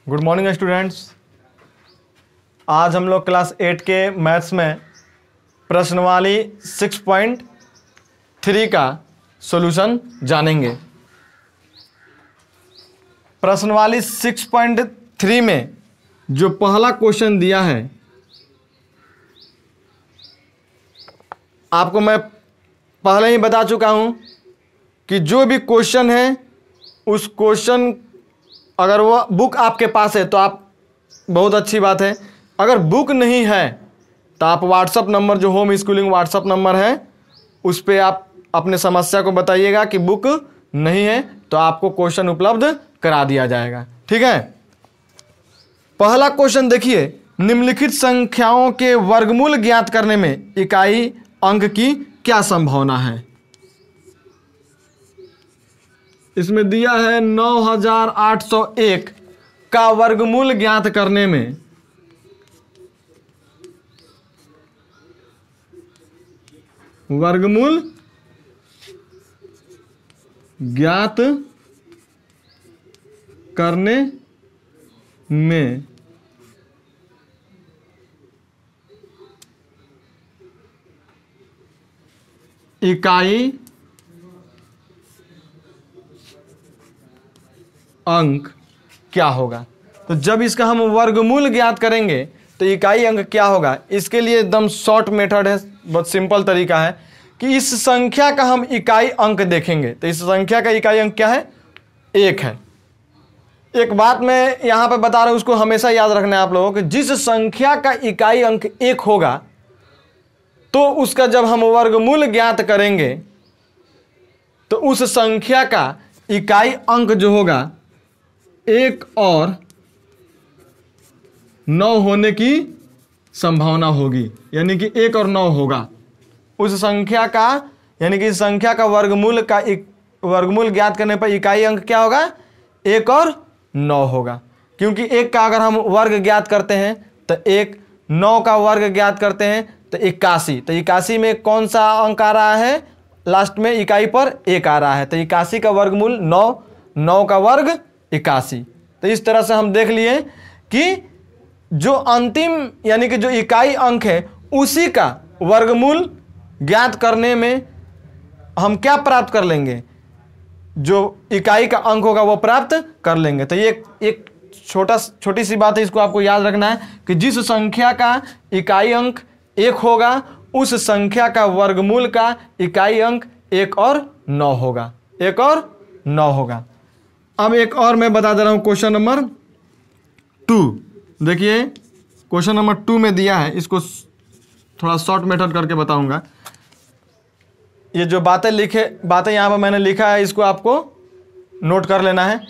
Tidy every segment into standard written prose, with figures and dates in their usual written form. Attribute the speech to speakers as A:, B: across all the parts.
A: Good morning students. आज हम लोग क्लास 8 के मैथ्स में प्रश्नवाली 6.3 का सॉल्यूशन जानेंगे। प्रश्नवाली 6.3 में जो पहला क्वेश्चन दिया है, आपको मैं पहले ही बता चुका हूं कि जो भी क्वेश्चन है उस क्वेश्चन अगर वह बुक आपके पास है तो आप बहुत अच्छी बात है। अगर बुक नहीं है तो आप व्हाट्सअप नंबर, जो होम स्कूलिंग व्हाट्सअप नंबर है, उस पर आप अपने समस्या को बताइएगा कि बुक नहीं है तो आपको क्वेश्चन उपलब्ध करा दिया जाएगा। ठीक है। पहला क्वेश्चन देखिए, निम्नलिखित संख्याओं के वर्गमूल ज्ञात करने में इकाई अंक की क्या संभावना है। इसमें दिया है 9801 का वर्गमूल ज्ञात करने में वर्गमूल ज्ञात करने में इकाई अंक क्या होगा। तो जब इसका हम वर्गमूल ज्ञात करेंगे तो इकाई अंक क्या होगा, इसके लिए एकदम शॉर्ट मेथड है, बहुत सिंपल तरीका है कि इस संख्या का हम इकाई अंक देखेंगे। तो इस संख्या का इकाई अंक क्या है, 1 है। एक बात मैं यहां पर बता रहा हूं, उसको हमेशा याद रखना है आप लोगों को। जिस संख्या का इकाई अंक 1 होगा तो उसका जब हम वर्गमूल ज्ञात करेंगे तो उस संख्या का इकाई अंक जो होगा 1 और 9 होने की संभावना होगी, यानी कि 1 और 9 होगा उस संख्या का, यानी कि संख्या का वर्गमूल ज्ञात करने पर इकाई अंक क्या होगा, 1 और 9 होगा। क्योंकि 1 का अगर हम वर्ग ज्ञात करते हैं तो 1, 9 का वर्ग ज्ञात करते हैं तो 81। तो 81 में कौन सा अंक आ रहा है, लास्ट में इकाई पर 1 आ रहा है। तो 81 का वर्गमूल 9, 9 का वर्ग 81। तो इस तरह से हम देख लिए कि जो अंतिम यानी कि जो इकाई अंक है उसी का वर्गमूल ज्ञात करने में हम क्या प्राप्त कर लेंगे, जो इकाई का अंक होगा वो प्राप्त कर लेंगे। तो ये एक छोटी सी बात है, इसको आपको याद रखना है कि जिस संख्या का इकाई अंक 1 होगा उस संख्या का वर्गमूल का इकाई अंक 1 और 9 होगा, 1 और 9 होगा। अब एक और मैं बता दे रहा हूं, क्वेश्चन नंबर 2 देखिए। क्वेश्चन नंबर 2 में दिया है, इसको थोड़ा शॉर्ट मेथड करके बताऊंगा। ये जो बातें यहां पर मैंने लिखा है इसको आपको नोट कर लेना है।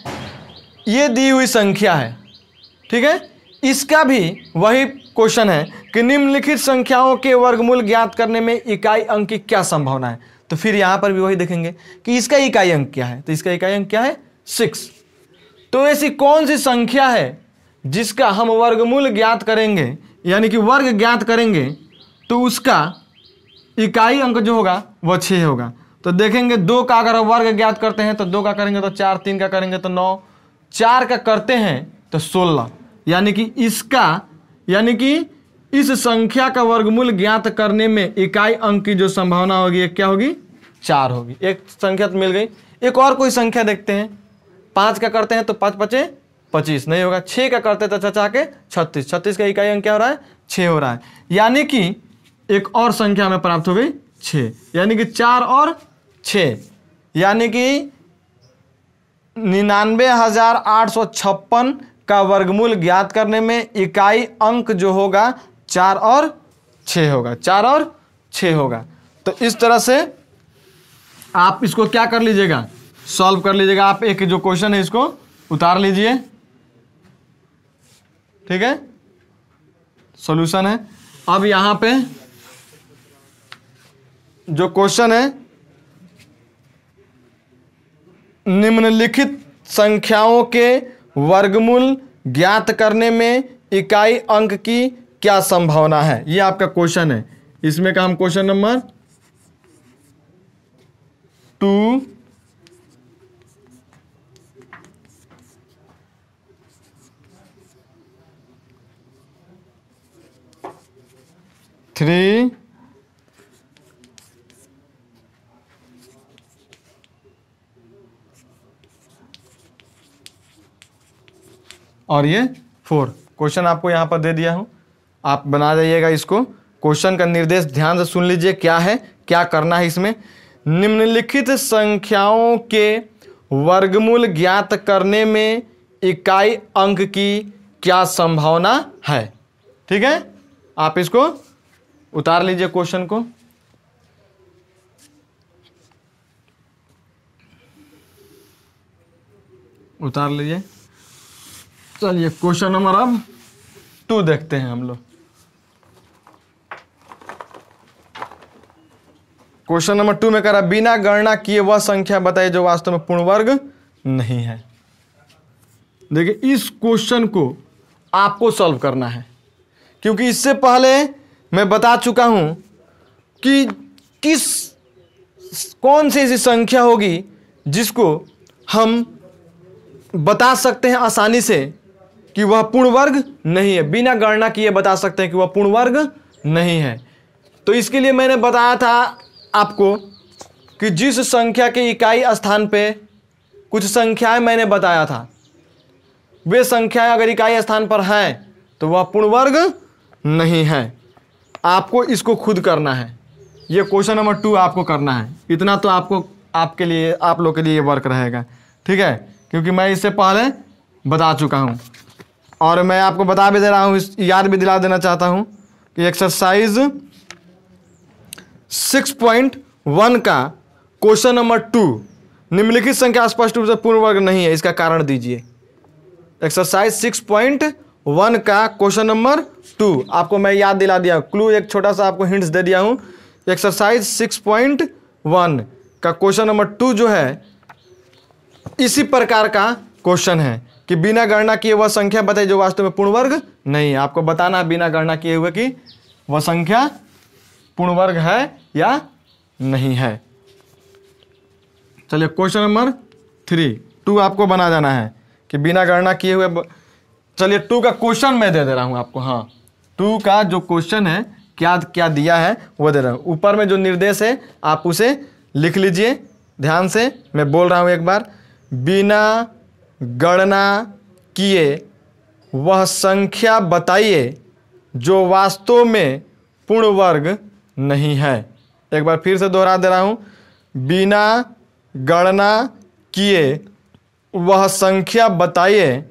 A: ये दी हुई संख्या है, ठीक है। इसका भी वही क्वेश्चन है कि निम्नलिखित संख्याओं के वर्गमूल ज्ञात करने में इकाई अंक की क्या संभावना है। तो फिर यहां पर भी वही देखेंगे कि इसका इकाई अंक क्या है। तो इसका इकाई अंक क्या है, 6। तो ऐसी कौन सी संख्या है जिसका हम वर्गमूल ज्ञात करेंगे, यानी कि वर्ग ज्ञात करेंगे, तो उसका इकाई अंक जो होगा वह 6 होगा। तो देखेंगे 2 का अगर वर्ग ज्ञात करते हैं तो 2 का करेंगे तो 4, 3 का करेंगे तो 9, 4 का करते हैं तो 16। यानी कि इस संख्या का वर्गमूल ज्ञात करने में इकाई अंक की जो संभावना होगी क्या होगी, 4 होगी। एक संख्या तो मिल गई। एक और कोई संख्या देखते हैं। 5 का करते हैं तो 5 5 25 नहीं होगा। 6 का करते हैं तो चचा के 36, 36 का इकाई अंक क्या हो रहा है, 6 हो रहा है। यानी कि एक और संख्या हमें प्राप्त हो गई 6, यानी कि 4 और 6, यानी कि 99,856 का वर्गमूल ज्ञात करने में इकाई अंक जो होगा 4 और 6 होगा, 4 और 6 होगा। तो इस तरह से आप इसको क्या कर लीजिएगा, सॉल्व कर लीजिएगा। आप एक जो क्वेश्चन है इसको उतार लीजिए, ठीक है, सॉल्यूशन है। अब यहां पे जो क्वेश्चन है, निम्नलिखित संख्याओं के वर्गमूल ज्ञात करने में इकाई अंक की क्या संभावना है, ये आपका क्वेश्चन है। इसमें का हम क्वेश्चन नंबर 2 3 और ये 4। क्वेश्चन आपको यहाँ पर दे दिया हूँ, आप बना जाइएगा इसको। क्वेश्चन का निर्देश ध्यान से सुन लीजिए, क्या है, क्या करना है इसमें। निम्नलिखित संख्याओं के वर्गमूल ज्ञात करने में इकाई अंक की क्या संभावना है। ठीक है, आप इसको उतार लीजिए क्वेश्चन को। उतार लीजिए। चलिए क्वेश्चन नंबर अब 2 देखते हैं हम लोग। क्वेश्चन नंबर 2 में कह रहा बिना गणना किए वह संख्या बताइए जो वास्तव में पूर्ण वर्ग नहीं है। देखिए इस क्वेश्चन को आपको सॉल्व करना है, क्योंकि इससे पहले मैं बता चुका हूं कि कौन सी ऐसी संख्या होगी जिसको हम बता सकते हैं आसानी से कि वह पूर्ण वर्ग नहीं है, बिना गणना किए बता सकते हैं कि वह पूर्ण वर्ग नहीं है। तो इसके लिए मैंने बताया था आपको कि जिस संख्या के इकाई स्थान पे कुछ संख्याएं मैंने बताया था, वे संख्याएं अगर इकाई स्थान पर हैं तो वह पूर्ण वर्ग नहीं है। आपको इसको खुद करना है, ये क्वेश्चन नंबर 2 आपको करना है। इतना तो आपको आपके लिए, आप लोग के लिए वर्क रहेगा। ठीक है, क्योंकि मैं इससे पहले बता चुका हूं और मैं आपको बता भी दे रहा हूं, याद भी दिला देना चाहता हूं कि एक्सरसाइज 6.1 का क्वेश्चन नंबर 2, निम्नलिखित संख्या स्पष्ट रूप से पूर्ण वर्ग नहीं है, इसका कारण दीजिए। एक्सरसाइज 6.1 का क्वेश्चन नंबर 2 आपको मैं याद दिला दिया, क्लू एक छोटा सा आपको हिंट्स दे दिया हूं। एक्सरसाइज 6.1 का क्वेश्चन नंबर 2 जो है इसी प्रकार का क्वेश्चन है कि बिना गणना किए वह संख्या बताइए जो वास्तव में पूर्ण वर्ग नहीं है। आपको बताना है बिना गणना किए हुए कि वह संख्या पूर्ण वर्ग है या नहीं है। चलिए क्वेश्चन नंबर 2 आपको बना जाना है कि बिना गणना किए हुए। चलिए 2 का क्वेश्चन मैं दे रहा हूं आपको। हाँ, 2 का जो क्वेश्चन है क्या क्या दिया है वो दे रहा हूं। ऊपर में जो निर्देश है आप उसे लिख लीजिए ध्यान से। मैं बोल रहा हूं एक बार, बिना गणना किए वह संख्या बताइए जो वास्तव में पूर्ण वर्ग नहीं है। एक बार फिर से दोहरा दे रहा हूं, बिना गणना किए वह संख्या बताइए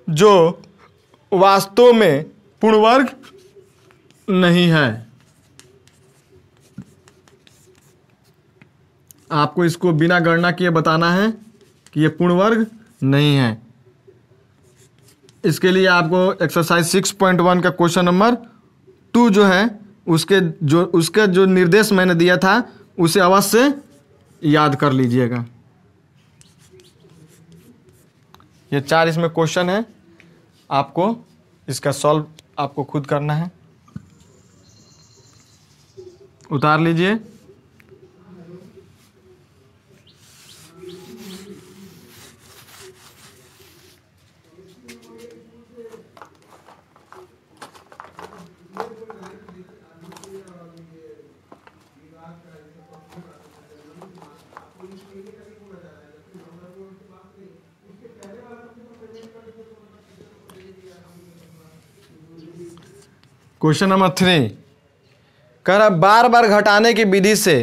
A: जो वास्तव में पूर्ण वर्ग नहीं है। आपको इसको बिना गणना किए बताना है कि यह पूर्ण वर्ग नहीं है। इसके लिए आपको एक्सरसाइज 6.1 का क्वेश्चन नंबर 2 जो है उसके जो निर्देश मैंने दिया था उसे अवश्य याद कर लीजिएगा। ये 4 इसमें क्वेश्चन है, आपको इसका सॉल्व आपको खुद करना है। उतार लीजिए। क्वेश्चन नंबर 3 कह रहा बार बार घटाने की विधि से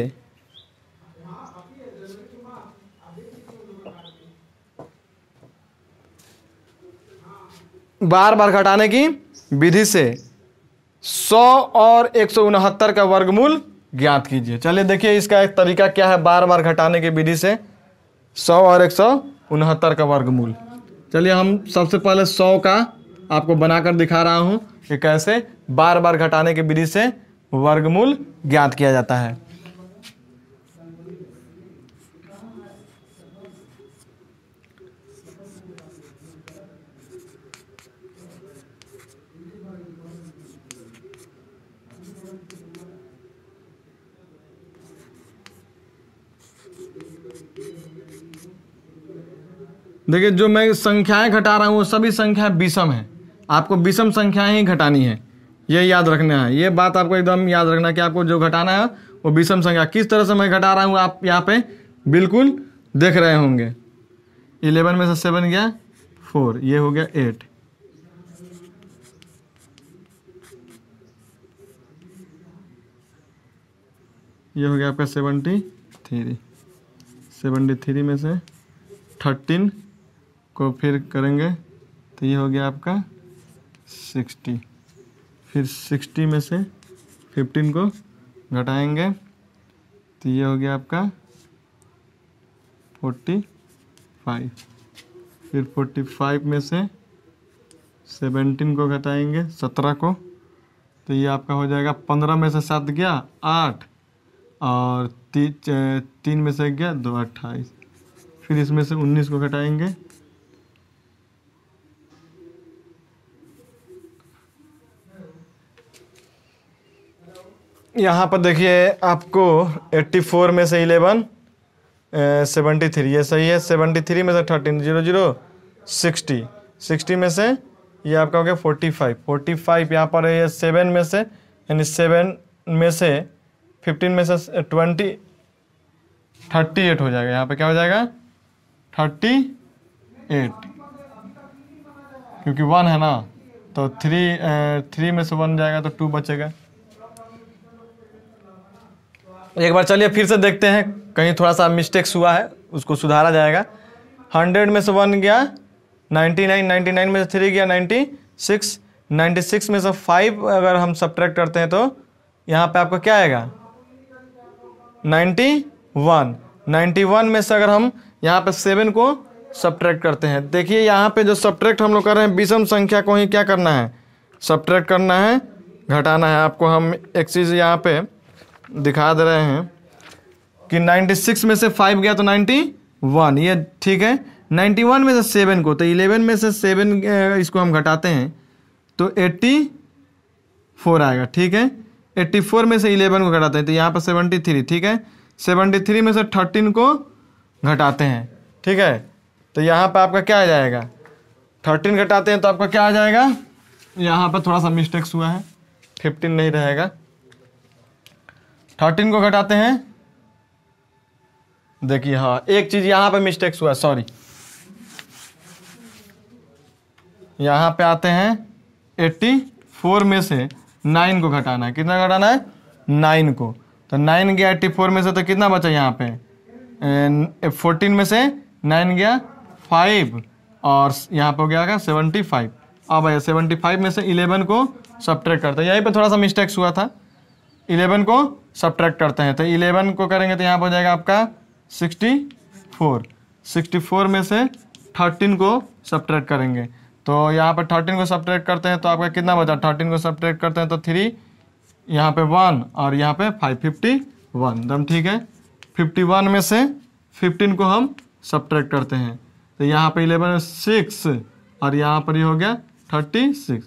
A: से 100 और 169 का वर्गमूल ज्ञात कीजिए। चलिए देखिए इसका एक तरीका क्या है, बार बार घटाने की विधि से 100 और 169 का वर्गमूल। चलिए हम सबसे पहले 100 का आपको बनाकर दिखा रहा हूं कि कैसे बार बार घटाने की विधि से वर्गमूल ज्ञात किया जाता है। देखिए जो मैं संख्याएं घटा रहा हूं वो सभी संख्या विषम है, आपको विषम संख्याएं ही घटानी है। ये याद रखना है, ये बात आपको एकदम याद रखना है कि आपको जो घटाना है वो विषम संख्या किस तरह से मैं घटा रहा हूँ आप यहाँ पे बिल्कुल देख रहे होंगे। 11 में से 7 गया 4, ये हो गया 8, ये हो गया आपका 73, 73 में से 13 को फिर करेंगे तो ये हो गया आपका 60, फिर 60 में से 15 को घटाएंगे तो ये हो गया आपका 45, फिर 45 में से 17 को घटाएंगे 17 को तो ये आपका हो जाएगा 15 में से 7 गया 8 और 3 में से गया 2 28, फिर इसमें से 19 को घटाएंगे यहाँ पर देखिए आपको 84 में से 11 73, ये सही है। 73 में से 13 0 0 60, 60 में से ये आपका हो गया 45, 45 यहाँ पर है 7 में से, यानी 7 में से 15 में से 20 38 हो जाएगा। यहाँ पे क्या हो जाएगा 38, क्योंकि 1 है ना तो 3 में से 1 जाएगा तो 2 बचेगा। एक बार चलिए फिर से देखते हैं, कहीं थोड़ा सा मिस्टेक्स हुआ है उसको सुधारा जाएगा। 100 में से 1 गया 99, 99 में से 3 गया 96, 96 में से 5 अगर हम सब्ट्रैक्ट करते हैं तो यहाँ पे आपको क्या आएगा 91, 91 में से अगर हम यहाँ पे 7 को सब्ट्रैक्ट करते हैं, देखिए यहाँ पे जो सब्ट्रैक्ट हम लोग कर रहे हैं विषम संख्या को ही क्या करना है सब्ट्रैक्ट करना है, घटाना है। आपको हम एक चीज़ यहाँ पे दिखा दे रहे हैं कि 96 में से 5 गया तो 91, ये ठीक है। 91 में से 7 को तो 11 में से 7 इसको हम घटाते हैं तो 84 आएगा, ठीक है। 84 में से 11 को घटाते हैं तो यहाँ पर 73, ठीक है। 73 में से 13 को घटाते हैं, ठीक है। तो यहाँ पर आपका क्या आ जाएगा 13 घटाते हैं तो आपका क्या आ जाएगा, यहाँ पर थोड़ा सा मिस्टेक्स हुआ है 15 नहीं रहेगा। 13 को घटाते हैं, देखिए हाँ एक चीज यहाँ पे मिस्टेक्स हुआ, सॉरी। यहाँ पे आते हैं 84 में से 9 को घटाना है, कितना घटाना है 9 को, तो 9 गया 84 में से तो कितना बचा यहाँ पे 14 में से 9 गया 5 और यहाँ पे हो गया 75। अब आया 75 में से 11 को सब्ट्रैक्ट करते हैं, यहीं पे थोड़ा सा मिस्टेक्स हुआ था। 11 को सब्ट्रैक्ट करते हैं तो 11 को करेंगे तो यहाँ पर हो जाएगा आपका 64, 64 में से 13 को सब्ट्रैक्ट करेंगे तो यहाँ पर 13 को सब्ट्रैक्ट करते हैं तो आपका कितना बचा, 13 को सब्ट्रैक्ट करते हैं तो 3, यहाँ पे 1 और यहाँ पे 5, 51 एकदम ठीक है। 51 में से 15 को हम सब्ट्रैक्ट करते हैं तो यहाँ पे 11 6 और यहाँ पर ये हो गया 36।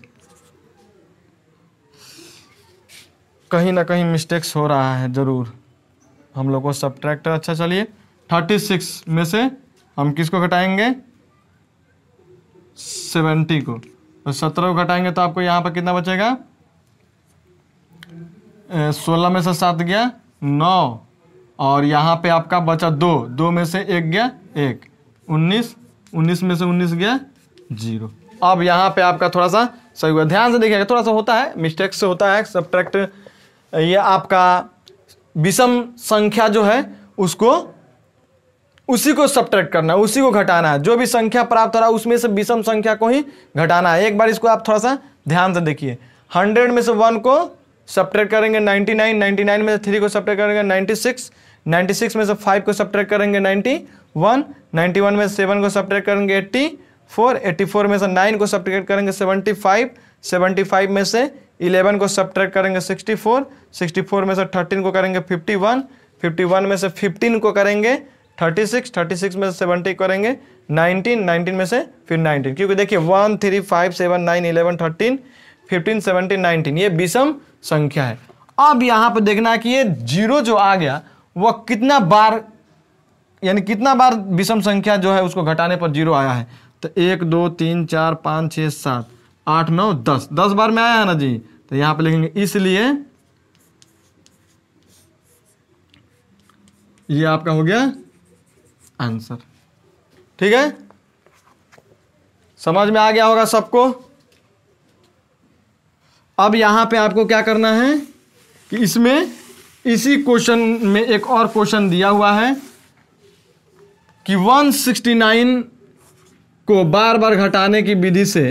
A: कहीं ना कहीं मिस्टेक्स हो रहा है ज़रूर हम लोग को सब्ट्रैक्ट। अच्छा चलिए 36 में से हम किसको घटाएंगे 70 को, तो 17 को घटाएंगे तो आपको यहाँ पर कितना बचेगा 16 में से 7 गया 9 और यहाँ पे आपका बचा 2 में से 1 गया 1, 19 में से 19 गया 0। अब यहाँ पे आपका थोड़ा सा सही हुआ, ध्यान से देखिएगा, थोड़ा सा होता है मिस्टेक से होता है सब्ट्रैक्ट। ये आपका विषम संख्या जो है उसको उसी को सब्ट्रैक्ट करना है, उसी को घटाना है, जो भी संख्या प्राप्त हो रहा है उसमें से विषम संख्या को ही घटाना है। एक बार इसको आप थोड़ा सा ध्यान से देखिए। 100 में से 1 को सब्ट्रैक्ट करेंगे 99, 99 में से 3 को सब्ट्रैक्ट करेंगे 96, 96 में से 5 को सब्ट्रैक्ट करेंगे 91, 91 में से 7 को सब्ट्रैक्ट करेंगे 84, 84 में से 9 को सब्ट्रैक्ट करेंगे 75, 75 में से 11 को सब्ट्रैक्ट करेंगे 64, 64 में से 13 को करेंगे 51, 51 में से 15 को करेंगे 36, 36 में से 70 करेंगे 19, 19 में से फिर 19, क्योंकि देखिए 1 3 5 7 9 11 13 15 17 19 ये विषम संख्या है। अब यहाँ पर देखना है कि ये 0 जो आ गया वह कितना बार, यानी कितना बार विषम संख्या जो है उसको घटाने पर 0 आया है। तो 1 2 3 4 5 6 7 8 9 10 बार में आया है ना जी। तो तो यहां पे लिखेंगे इसलिए ये आपका हो गया आंसर। ठीक है, समझ में आ गया होगा सबको। अब यहां पे आपको क्या करना है कि इसमें इसी क्वेश्चन में एक और क्वेश्चन दिया हुआ है कि 169 को बार बार घटाने की विधि से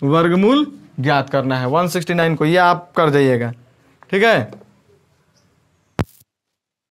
A: वर्गमूल ज्ञात करना है। 169 को, ये आप कर जाइएगा। ठीक है।